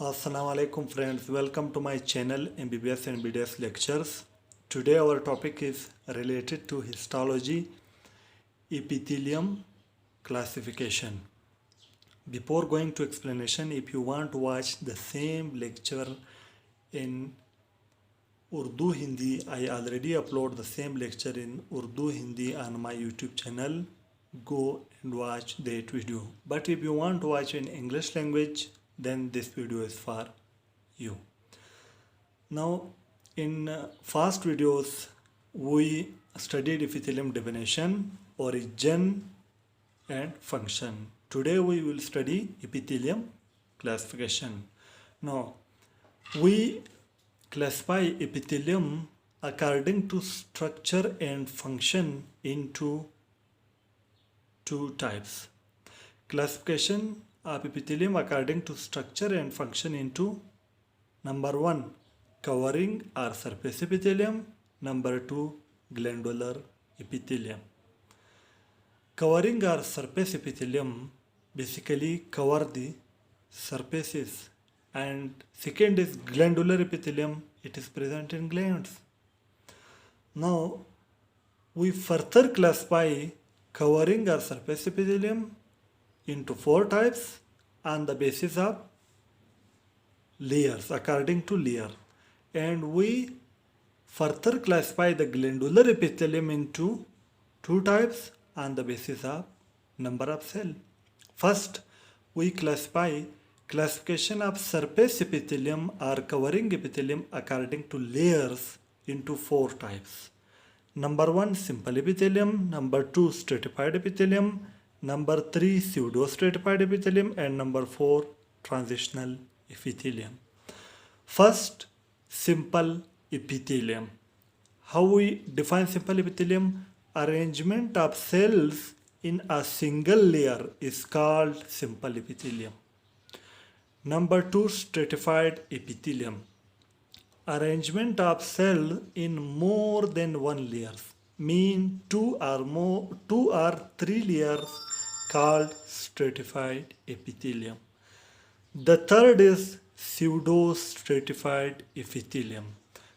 Assalamu alaikum friends, welcome to my channel MBBS and BDS lectures. Today our topic is related to histology, epithelium classification. Before going to explanation, if you want to watch the same lecture in Urdu Hindi, I already upload the same lecture in Urdu Hindi on my YouTube channel. Go and watch that video. But if you want to watch in English language, then this video is for you. Now, in past videos, we studied epithelium definition, origin, and function. Today we will study epithelium classification. Now, we classify epithelium according to structure and function into two types. Classification of epithelium according to structure and function into number 1 covering or surface epithelium, number 2 glandular epithelium. Covering or surface epithelium basically cover the surfaces, and second is glandular epithelium, it is present in glands. Now we further classify covering or surface epithelium into 4 types on the basis of layers, according to layer, and we further classify the glandular epithelium into 2 types on the basis of number of cell. First, we classify classification of surface epithelium or covering epithelium according to layers into 4 types. Number 1 simple epithelium, number 2 stratified epithelium, number 3 pseudo-stratified epithelium, and number 4 transitional epithelium. First, simple epithelium. How we define simple epithelium? Arrangement of cells in a single layer is called simple epithelium. Number 2 stratified epithelium. Arrangement of cell in more than one layers, mean 2 or 3 layers, called stratified epithelium. The third is pseudo-stratified epithelium.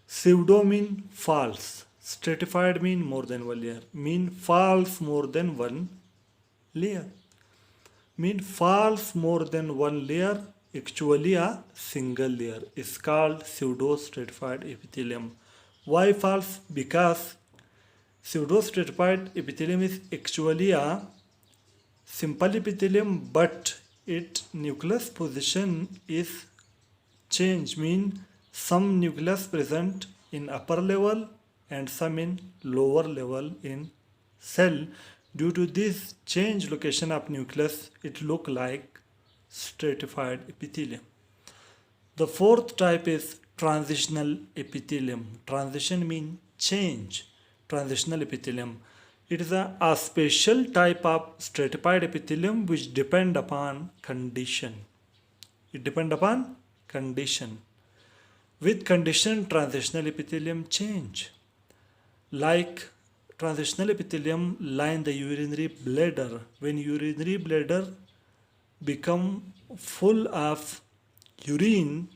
Pseudo mean false, stratified mean more than one layer, mean false more than one layer. Mean false more than one layer, actually a single layer, is called pseudo-stratified epithelium. Why false? Because pseudo-stratified epithelium is actually a simple epithelium, but its nucleus position is changed, mean some nucleus present in upper level and some in lower level in cell. Due to this change location of nucleus, it look like stratified epithelium. The fourth type is transitional epithelium. Transition mean change. Transitional epithelium. It is a special type of stratified epithelium which depend upon condition. It depend upon condition. With condition, transitional epithelium change. Like transitional epithelium line the urinary bladder. When urinary bladder become full of urine,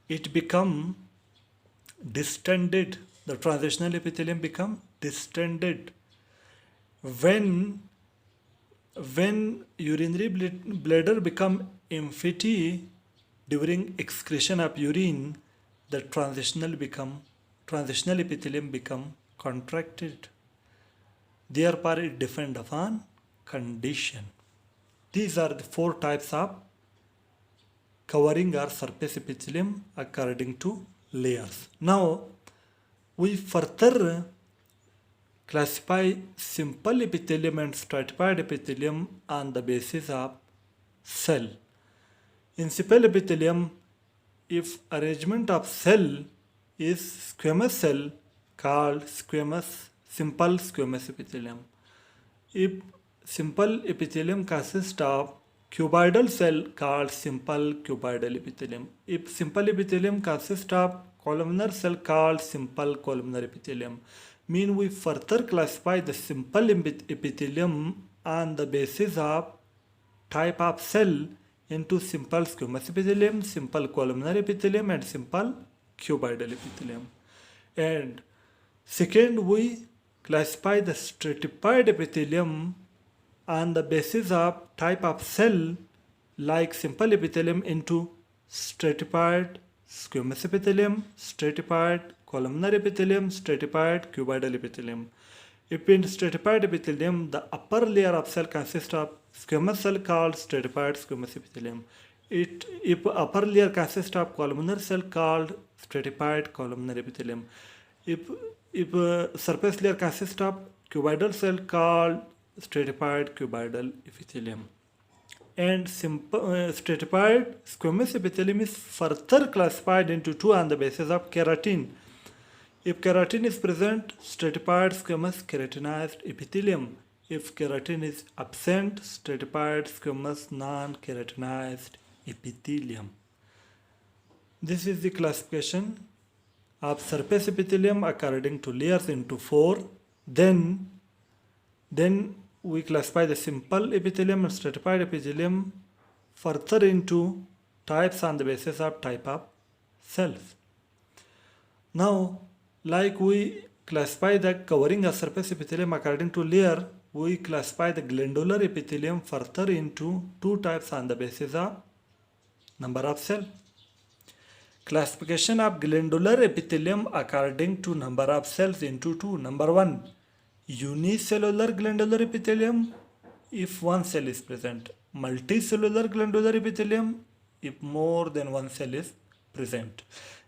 it become distended. The transitional epithelium become distended. When urinary bladder become empty during excretion of urine, the transitional epithelium become contracted. Therefore, it depend upon condition. These are the 4 types of covering or surface epithelium according to layers. Now, we further classify simple epithelium and stratified epithelium on the basis of cell. In simple epithelium, if arrangement of cell is squamous cell, called simple squamous epithelium. If simple epithelium consists of cuboidal cell, called simple cuboidal epithelium. If simple epithelium consists of columnar cell, called simple columnar epithelium. Mean we further classify the simple epithelium on the basis of type of cell into simple squamous epithelium, simple columnar epithelium, and simple cuboidal epithelium. And second, we classify the stratified epithelium on the basis of type of cell, like simple epithelium, into stratified squamous epithelium, stratified columnar epithelium, stratified cuboidal epithelium. If in stratified epithelium, the upper layer of cell consists of squamous cell called stratified squamous epithelium. If upper layer consists of columnar cell called stratified columnar epithelium. If surface layer consists of cuboidal cell called stratified cuboidal epithelium. And stratified squamous epithelium is further classified into two on the basis of keratin. If keratin is present, stratified squamous keratinized epithelium. If keratin is absent, stratified squamous non-keratinized epithelium. This is the classification of surface epithelium according to layers into four. Then we classify the simple epithelium and stratified epithelium further into types on the basis of type of cells. Now, like we classify the covering of surface epithelium according to layer, we classify the glandular epithelium further into two types on the basis of number of cells. Classification of glandular epithelium according to number of cells into two. Number one, unicellular glandular epithelium if one cell is present. Multicellular glandular epithelium if more than one cell is present.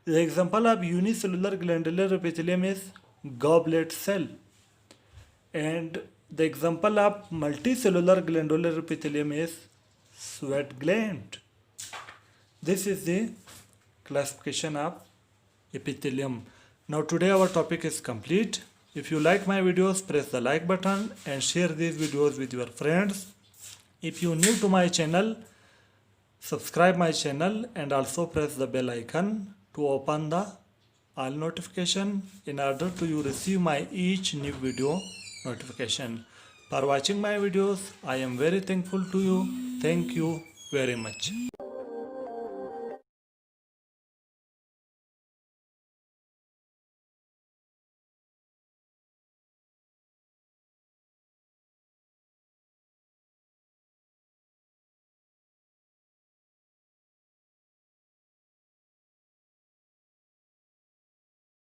The example of unicellular glandular epithelium is goblet cell. And the example of multicellular glandular epithelium is sweat gland. This is the classification of epithelium. Now today our topic is complete. If you like my videos, press the like button and share these videos with your friends. If you are new to my channel, subscribe my channel and also press the bell icon to open the all notification in order to you receive my each new video notification. For watching my videos, I am very thankful to you. Thank you very much.